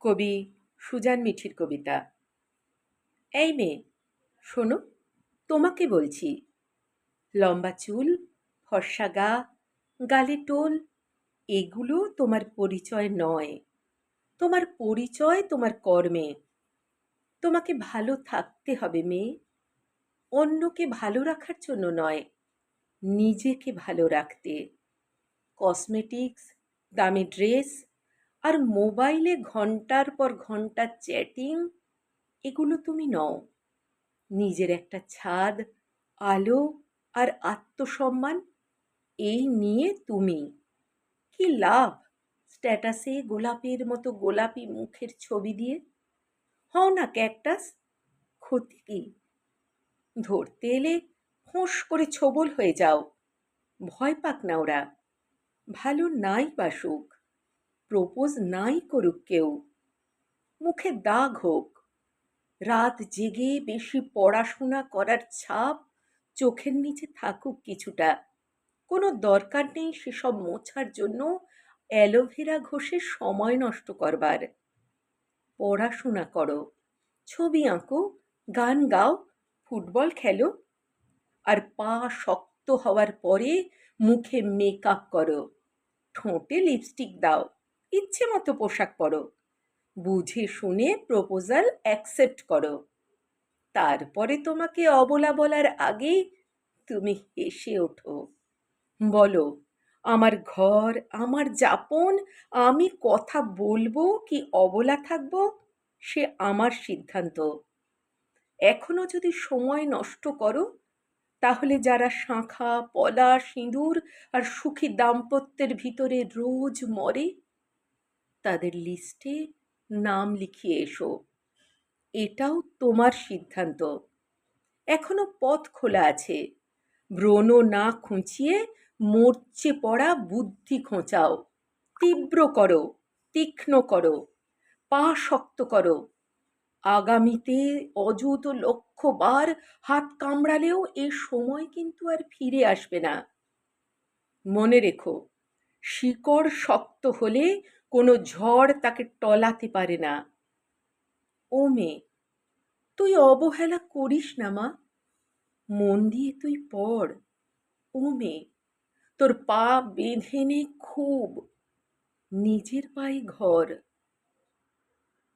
কবি সুজান মিঠির কবিতা। এই মেয়ে, শোনো, তোমাকে বলছি। লম্বা চুল, ফর্সা গা, গালে টোল, এগুলো তোমার পরিচয় নয়। তোমার পরিচয় তোমার কর্মে। তোমাকে ভালো থাকতে হবে মেয়ে, অন্যকে ভালো রাখার জন্য নয়, নিজেকে ভালো রাখতে। কসমেটিক্স, দামি ড্রেস আর মোবাইলে ঘন্টার পর ঘন্টা চ্যাটিং, এগুলো তুমি নও। নিজের একটা ছাদ, আলো আর আত্মসম্মান, এই নিয়ে তুমি। কি লাভ স্ট্যাটাসে গোলাপের মতো গোলাপি মুখের ছবি দিয়ে? হও না ক্যাকটাস, ক্ষতি কি? ধরতে এলে ফোঁস করে ছোবল হয়ে যাও। ভয় পাক না ওরা, ভালো নাই বাসুক, প্রপোজ নাই করুক কেউ, মুখে দাগ হোক, রাত জেগে বেশি পড়াশোনা করার ছাপ চোখের নিচে থাকুক কিছুটা, কোনো দরকার নেই সেসব মোছার জন্য অ্যালোভেরা ঘষে সময় নষ্ট করবার। পড়াশোনা করো, ছবি আঁকো, গান গাও, ফুটবল খেলো, আর পা শক্ত হওয়ার পরে মুখে মেকআপ করো, ঠোঁটে লিপস্টিক দাও, ইচ্ছে মতো পোশাক পরো, বুঝে শুনে প্রপোজাল অ্যাকসেপ্ট করো। তারপরে তোমাকে অবলা বলার আগেই তুমি হেসে ওঠো, বলো, আমার ঘর, আমার যাপন, আমি কথা বলবো কি অবলা থাকবো, সে আমার সিদ্ধান্ত। এখনো যদি সময় নষ্ট করো, তাহলে যারা শাঁখা, পলা, সিঁদুর আর সুখী দাম্পত্যের ভিতরে রোজ মরে, তাদের লিস্টে নাম লিখিয়ে এসো। এটাও তোমার সিদ্ধান্ত। এখনো পথ খোলা আছে। ব্রণ না খুঁচিয়ে মরচে পড়া বুদ্ধি খোঁচাও, তীব্র করো, তীক্ষ্ণ করো, পা শক্ত করো। আগামীতে অযুত লক্ষবার হাত কামড়ালেও এ সময় কিন্তু আর ফিরে আসবে না। মনে রেখো, শিকড় শক্ত হলে কোনো ঝড় তাকে টলাতে পারে না। ও মেয়ে, তুই অবহেলা করিস না মা, মন দিয়ে তুই পড়। ও মেয়ে, তোর পা বেঁধে নে খুব, নিজের পায়ে ঘর।